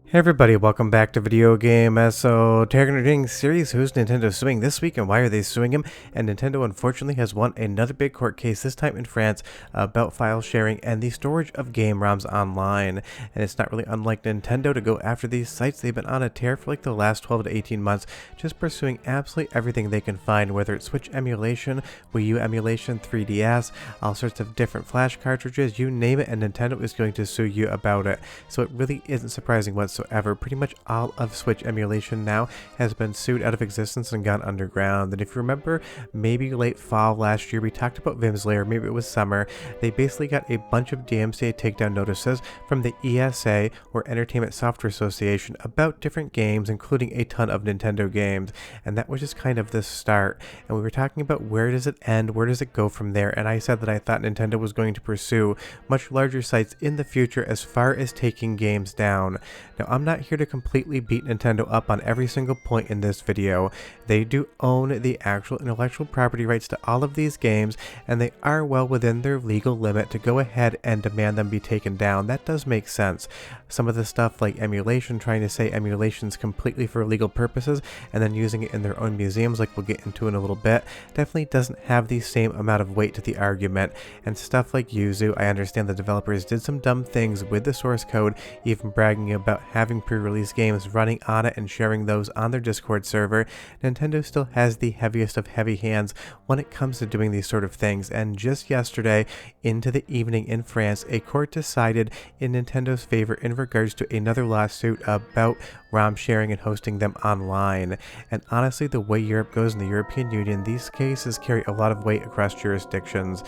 Hey everybody, welcome back to Video Game Esoteric Entertaining Series. Who's Nintendo suing this week and why are they suing him? And Nintendo unfortunately has won another big court case, this time in France, about file sharing and the storage of game ROMs online. And it's not really unlike Nintendo to go after these sites. They've been on a tear for like the last 12 to 18 months, just pursuing absolutely everything they can find, whether it's Switch emulation, Wii U emulation, 3DS, all sorts of different flash cartridges, you name it, and Nintendo is going to sue you about it. So it really isn't surprising whatsoever. Pretty much all of Switch emulation now has been sued out of existence and gone underground. And if you remember, maybe late fall last year, we talked about Vim's Lair, maybe it was summer. They basically got a bunch of DMCA takedown notices from the ESA, or Entertainment Software Association, about different games, including a ton of Nintendo games. And that was just kind of the start. And we were talking about where does it end, where does it go from there. And I said that I thought Nintendo was going to pursue much larger sites in the future as far as taking games down. Now, I'm not here to completely beat Nintendo up on every single point in this video. They do own the actual intellectual property rights to all of these games, and they are well within their legal limit to go ahead and demand them be taken down. That does make sense. Some of the stuff like emulation, trying to say emulation's completely for legal purposes and then using it in their own museums, like we'll get into in a little bit, definitely doesn't have the same amount of weight to the argument. And stuff like Yuzu, I understand the developers did some dumb things with the source code, even bragging about having pre-release games running on it and sharing those on their Discord server. Nintendo still has the heaviest of heavy hands when it comes to doing these sort of things, and just yesterday, into the evening in France, a court decided in Nintendo's favor in regards to another lawsuit about ROM sharing and hosting them online. And honestly, the way Europe goes in the European Union, these cases carry a lot of weight across jurisdictions.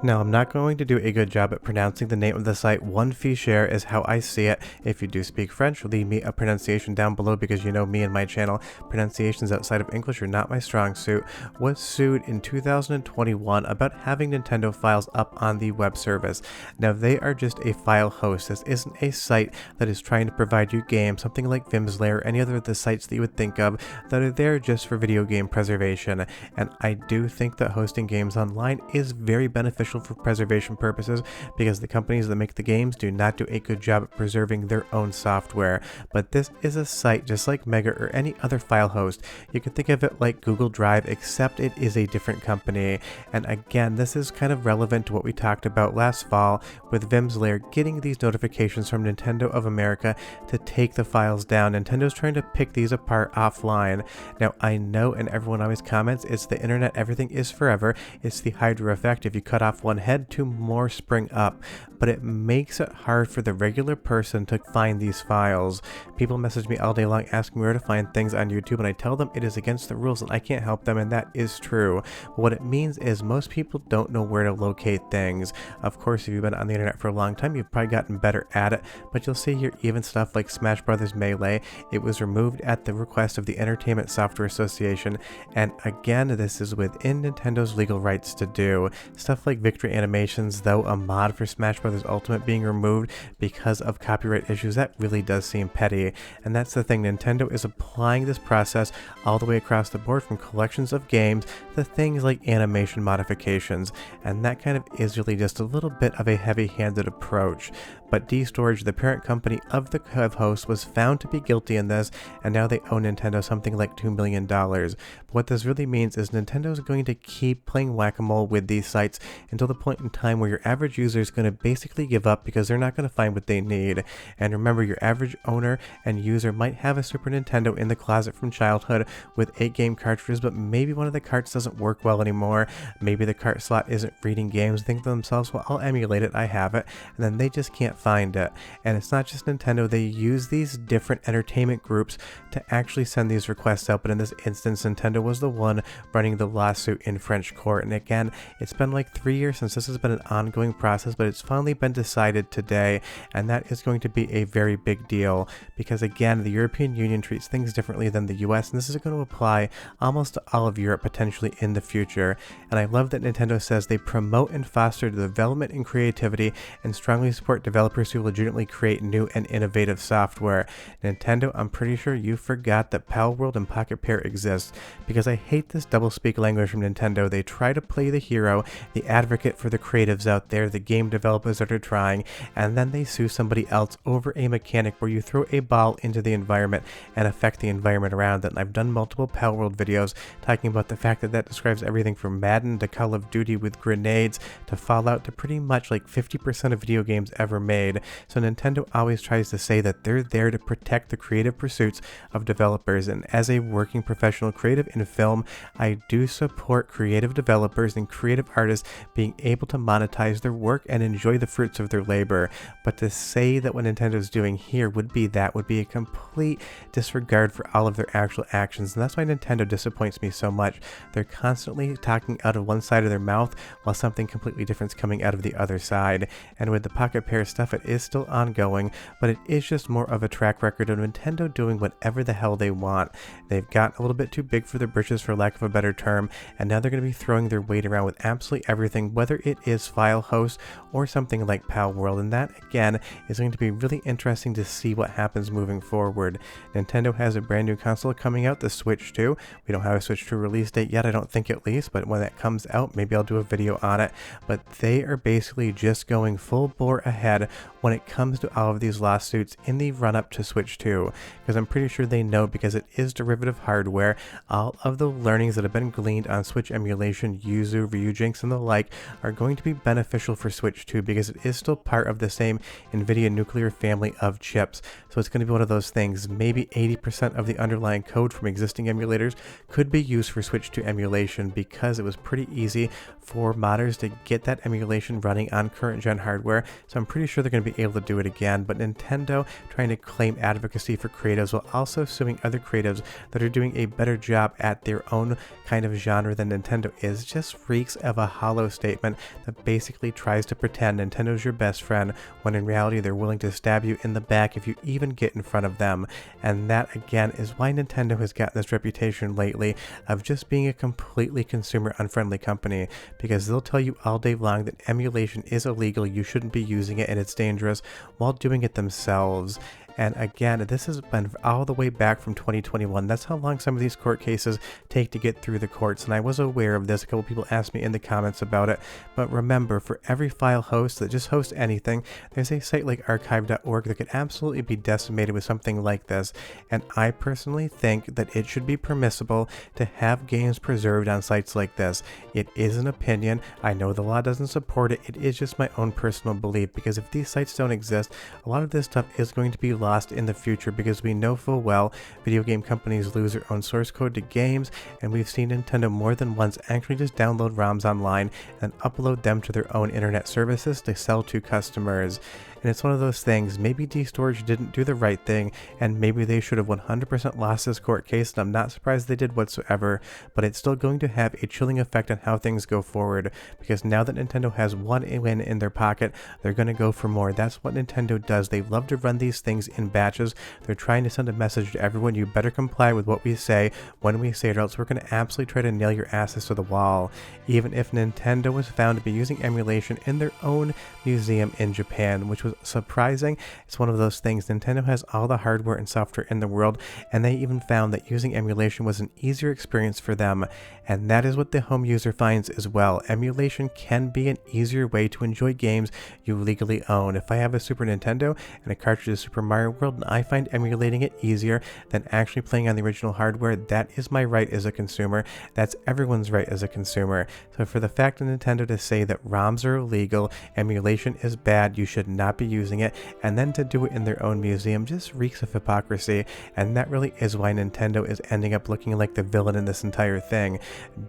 Now, I'm not going to do a good job at pronouncing the name of the site. One Fichier is how I see it. If you do speak French, leave me a pronunciation down below, because you know me and my channel, pronunciations outside of English are not my strong suit. Was sued in 2021 about having Nintendo files up on the web service. Now, they are just a file host. This isn't a site that is trying to provide you games, something like Vim's Lair or any other of the sites that you would think of that are there just for video game preservation. And I do think that hosting games online is very beneficial for preservation purposes, because the companies that make the games do not do a good job at preserving their own software. But this is a site just like Mega or any other file host. You can think of it like Google Drive, except it is a different company. And again, this is kind of relevant to what we talked about last fall with Vim's Lair getting these notifications from Nintendo of America to take the files down. Nintendo's trying to pick these apart offline. Now, I know, and everyone always comments, it's the internet, everything is forever. It's the Hydra effect. If you cut off one head, two more spring up. But it makes it hard for the regular person to find these files. People message me all day long asking me where to find things on YouTube, and I tell them it is against the rules and I can't help them, and that is true. What it means is most people don't know where to locate things. Of course, if you've been on the internet for a long time, you've probably gotten better at it, but you'll see here even stuff like Smash Bros. Melee. It was removed at the request of the Entertainment Software Association, and again, this is within Nintendo's legal rights to do. Stuff like Victory Animations, though, a mod for Smash Bros. Ultimate being removed because of copyright issues, that really does seem petty. And that's the thing, Nintendo is applying this process all the way across the board, from collections of games to things like animation modifications, and that kind of is really just a little bit of a heavy-handed approach. But D-Storage, the parent company of the host, was found to be guilty in this, and now they owe Nintendo something like $2 million. But what this really means is Nintendo is going to keep playing whack-a-mole with these sites until the point in time where your average user is going to basically give up, because they're not going to find what they need. And remember, your average owner and user might have a Super Nintendo in the closet from childhood with 8 game cartridges, but maybe one of the carts doesn't work well anymore. Maybe the cart slot isn't reading games. Think to themselves, well, I'll emulate it, I have it, and then they just can't find it. And it's not just Nintendo, they use these different entertainment groups to actually send these requests out, but in this instance, Nintendo was the one running the lawsuit in French court. And again, it's been like 3 years since this has been an ongoing process, but it's finally been decided today, and that is going to be a very big deal, because again, the European Union treats things differently than the US, and this is going to apply almost to all of Europe potentially in the future. And I love that Nintendo says they promote and foster the development and creativity and strongly support developers who legitimately create new and innovative software. Nintendo, I'm pretty sure you forgot that Pal World and Pocket Pair exist, because I hate this doublespeak language from Nintendo. They try to play the hero, the advocate advocate for the creatives out there, the game developers that are trying, and then they sue somebody else over a mechanic where you throw a ball into the environment and affect the environment around it. And I've done multiple Pal World videos talking about the fact that that describes everything from Madden to Call of Duty with grenades to Fallout to pretty much like 50% of video games ever made. So Nintendo always tries to say that they're there to protect the creative pursuits of developers, and as a working professional creative in film, I do support creative developers and creative artists being able to monetize their work and enjoy the fruits of their labor. But to say that what Nintendo's doing here would be a complete disregard for all of their actual actions, and that's why Nintendo disappoints me so much. They're constantly talking out of one side of their mouth while something completely different is coming out of the other side. And with the Pocket Pair stuff, it is still ongoing, but it is just more of a track record of Nintendo doing whatever the hell they want. They've gotten a little bit too big for their britches, for lack of a better term, and now they're going to be throwing their weight around with absolutely everything, whether it is file host or something like Pal World, and that again is going to be really interesting to see what happens moving forward. Nintendo has a brand new console coming out, the Switch 2. We don't have a Switch 2 release date yet, I don't think, at least, but when that comes out, maybe I'll do a video on it. But they are basically just going full bore ahead when it comes to all of these lawsuits in the run-up to Switch 2, because I'm pretty sure they know, because it is derivative hardware, all of the learnings that have been gleaned on Switch emulation, Yuzu, Ryujinx, and the like are going to be beneficial for Switch 2, because it is still part of the same NVIDIA nuclear family of chips. So it's going to be one of those things. Maybe 80% of the underlying code from existing emulators could be used for Switch 2 emulation, because it was pretty easy for modders to get that emulation running on current gen hardware. So I'm pretty sure they're going to be able to do it again. But Nintendo trying to claim advocacy for creatives while also suing other creatives that are doing a better job at their own kind of genre than Nintendo is just reeks of a hollow statement that basically tries to pretend Nintendo's your best friend when in reality they're willing to stab you in the back if you even get in front of them. And that again is why Nintendo has gotten this reputation lately of just being a completely consumer unfriendly company, because they'll tell you all day long that emulation is illegal, you shouldn't be using it, and it's dangerous, while doing it themselves. And again, this has been all the way back from 2021. That's how long some of these court cases take to get through the courts. And I was aware of this. A couple people asked me in the comments about it. But remember, for every file host that just hosts anything, there's a site like archive.org that could absolutely be decimated with something like this. And I personally think that it should be permissible to have games preserved on sites like this. It is an opinion. I know the law doesn't support it. It is just my own personal belief, because if these sites don't exist, a lot of this stuff is going to be lost in the future, because we know full well video game companies lose their own source code to games, and we've seen Nintendo more than once actually just download ROMs online and upload them to their own internet services to sell to customers. And it's one of those things, maybe D-Storage didn't do the right thing, and maybe they should have 100% lost this court case, and I'm not surprised they did whatsoever, but it's still going to have a chilling effect on how things go forward, because now that Nintendo has one win in their pocket, they're going to go for more. That's what Nintendo does. They love to run these things in batches. They're trying to send a message to everyone: you better comply with what we say when we say it, or else we're going to absolutely try to nail your asses to the wall. Even if Nintendo was found to be using emulation in their own museum in Japan, which was surprising. It's one of those things. Nintendo has all the hardware and software in the world, and they even found that using emulation was an easier experience for them, and that is what the home user finds as well. Emulation can be an easier way to enjoy games you legally own. If I have a Super Nintendo and a cartridge of Super Mario World and I find emulating it easier than actually playing on the original hardware, that is my right as a consumer. That's everyone's right as a consumer. So for the fact of Nintendo to say that ROMs are illegal, emulation is bad, you should not be using it, and then to do it in their own museum just reeks of hypocrisy, and that really is why Nintendo is ending up looking like the villain in this entire thing.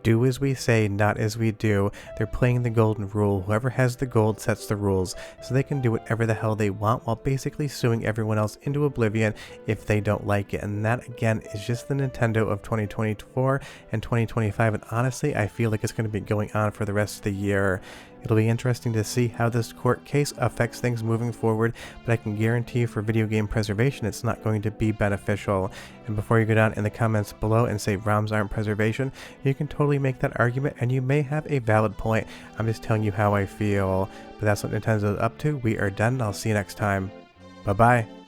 Do as we say, not as we do. They're playing the golden rule. Whoever has the gold sets the rules, so they can do whatever the hell they want while basically suing everyone else into oblivion if they don't like it. And that again is just the Nintendo of 2024 and 2025, and honestly I feel like it's going to be going on for the rest of the year. It'll be interesting to see how this court case affects things moving forward, but I can guarantee you for video game preservation it's not going to be beneficial. And before you go down in the comments below and say ROMs aren't preservation, you can totally make that argument and you may have a valid point. I'm just telling you how I feel. But that's what Nintendo's up to. We are done. I'll see you next time. Bye bye.